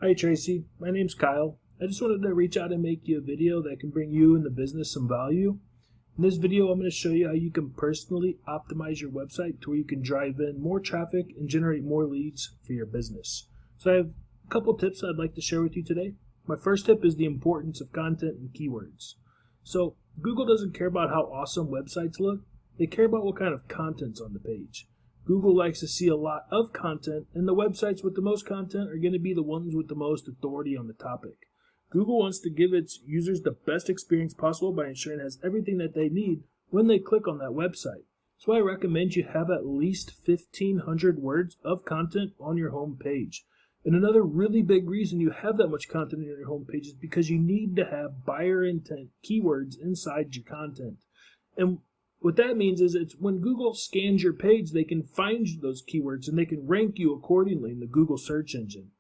Hi Tracy, my name's Kyle. I just wanted to reach out and make you a video that can bring you and the business some value. In this video, I'm going to show you how you can personally optimize your website to where you can drive in more traffic and generate more leads for your business. So I have a couple tips I'd like to share with you today. My first tip is the importance of content and keywords. So Google doesn't care about how awesome websites look, they care about what kind of content's on the page. Google likes to see a lot of content, and the websites with the most content are going to be the ones with the most authority on the topic. Google wants to give its users the best experience possible by ensuring it has everything that they need when they click on that website. So I recommend you have at least 1,500 words of content on your home page. And another really big reason you have that much content on your home page is because you need to have buyer intent keywords inside your content. And what that means is it's when Google scans your page, they can find those keywords and they can rank you accordingly in the Google search engine.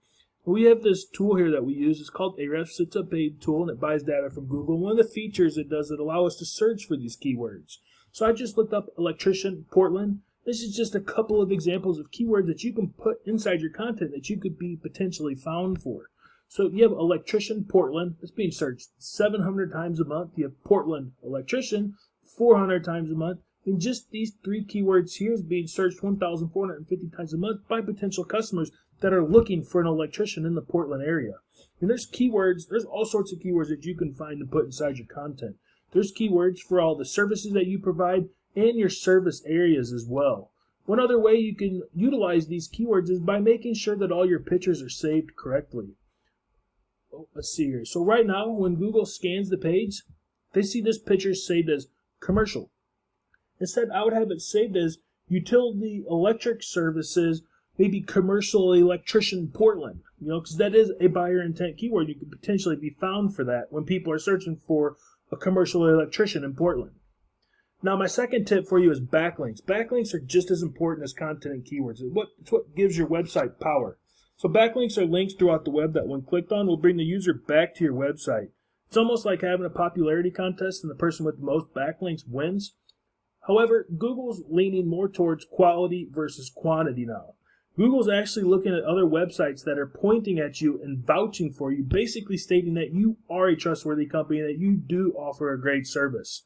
We have this tool here that we use. It's called Ahrefs. It's a paid tool and it buys data from Google. One of the features it does is allow us to search for these keywords. So I just looked up Electrician Portland. This is just a couple of examples of keywords that you can put inside your content that you could be potentially found for. So you have Electrician Portland. It's being searched 700 times a month. You have Portland Electrician 400 times a month. And just these three keywords here is being searched 1,450 times a month by potential customers that are looking for an electrician in the Portland area. And there's keywords, there's all sorts of keywords that you can find and put inside your content. There's keywords for all the services that you provide and your service areas as well. One other way you can utilize these keywords is by making sure that all your pictures are saved correctly. Let's see here. So right now, when Google scans the page, they see this picture saved as commercial. Instead, I would have it saved as utility electric services, maybe commercial electrician Portland, because that is a buyer intent keyword. You could potentially be found for that when people are searching for a commercial electrician in Portland. Now, my second tip for you is backlinks. Backlinks are just as important as content and keywords. It's what gives your website power. So backlinks are links throughout the web that when clicked on will bring the user back to your website. It's almost like having a popularity contest and the person with the most backlinks wins. However, Google's leaning more towards quality versus quantity now. Google's actually looking at other websites that are pointing at you and vouching for you, basically stating that you are a trustworthy company and that you do offer a great service.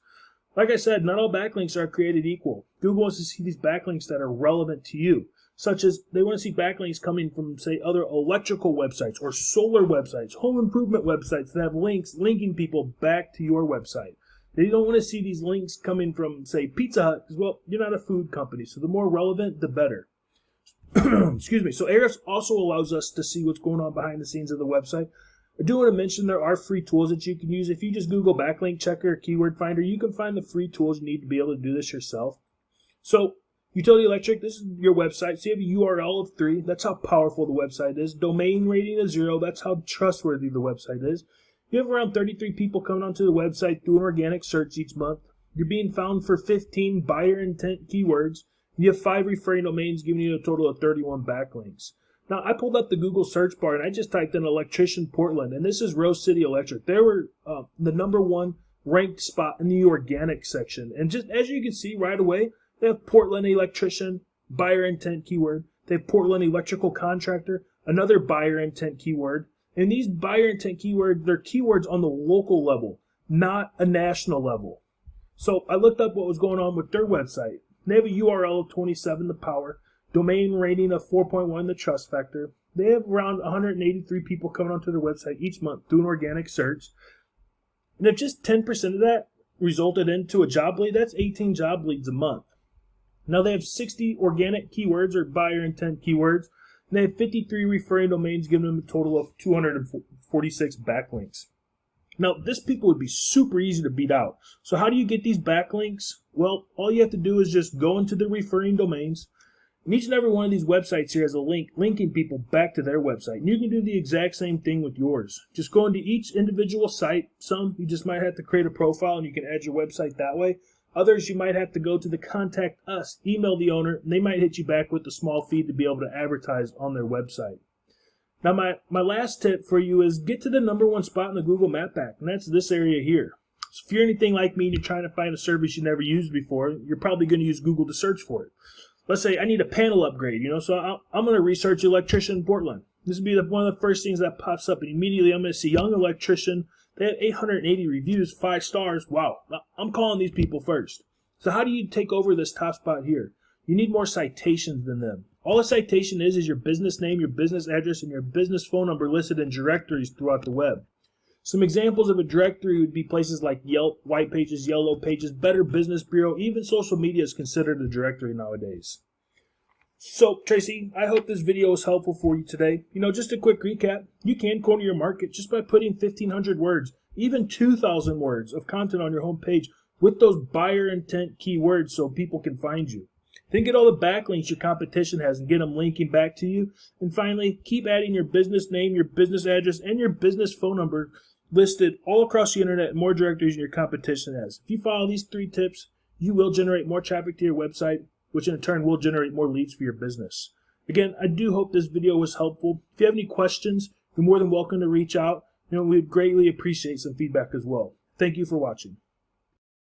Like I said, not all backlinks are created equal. Google wants to see these backlinks that are relevant to you, such as they want to see backlinks coming from, say, other electrical websites or solar websites, home improvement websites that have links linking people back to your website. They don't want to see these links coming from, say, Pizza Hut, because, well, you're not a food company, so the more relevant, the better. Excuse me. So Ahrefs also allows us to see what's going on behind the scenes of the website. I do want to mention there are free tools that you can use. If you just Google backlink checker or keyword finder, you can find the free tools you need to be able to do this yourself. So utility electric, this is your website. So you have a URL of 3. That's how powerful the website is. Domain rating of 0. That's how trustworthy the website is. You have around 33 people coming onto the website through an organic search each month. You're being found for 15 buyer intent keywords. You have 5 referring domains giving you a total of 31 backlinks. Now, I pulled up the Google search bar and I just typed in Electrician Portland, and this is Rose City Electric. They were the #1 ranked spot in the organic section. And just as you can see right away, they have Portland Electrician, buyer intent keyword. They have Portland Electrical Contractor, another buyer intent keyword. And these buyer intent keywords, they're keywords on the local level, not a national level. So I looked up what was going on with their website. They have a URL of 27, the power, domain rating of 4.1, the trust factor. They have around 183 people coming onto their website each month through an organic search. And if just 10% of that resulted into a job lead, that's 18 job leads a month. Now they have 60 organic keywords or buyer intent keywords. And they have 53 referring domains, giving them a total of 246 backlinks. Now, this people would be super easy to beat out. So how do you get these backlinks? Well, all you have to do is just go into the referring domains. And each and every one of these websites here has a link linking people back to their website. And you can do the exact same thing with yours. Just go into each individual site. Some, you just might have to create a profile and you can add your website that way. Others, you might have to go to the Contact Us, email the owner, and they might hit you back with a small fee to be able to advertise on their website. Now, my last tip for you is get to the #1 spot in the Google Map Pack, and that's this area here. So if you're anything like me and you're trying to find a service you never used before, you're probably going to use Google to search for it. Let's say I need a panel upgrade, so I'm going to research Electrician Portland. This would be one of the first things that pops up, and immediately I'm going to see Young Electrician. They have 880 reviews, 5 stars. Wow, I'm calling these people first. So how do you take over this top spot here? You need more citations than them. All a citation is your business name, your business address, and your business phone number listed in directories throughout the web. Some examples of a directory would be places like Yelp, White Pages, Yellow Pages, Better Business Bureau. Even social media is considered a directory nowadays. So, Tracy, I hope this video was helpful for you today. Just a quick recap. You can corner your market just by putting 1,500 words, even 2,000 words of content on your homepage with those buyer intent keywords so people can find you. Then get all the backlinks your competition has and get them linking back to you. And finally, keep adding your business name, your business address, and your business phone number listed all across the internet in more directories than your competition has. If you follow these 3 tips, you will generate more traffic to your website, which in turn will generate more leads for your business. Again, I do hope this video was helpful. If you have any questions, you're more than welcome to reach out. We'd greatly appreciate some feedback as well. Thank you for watching.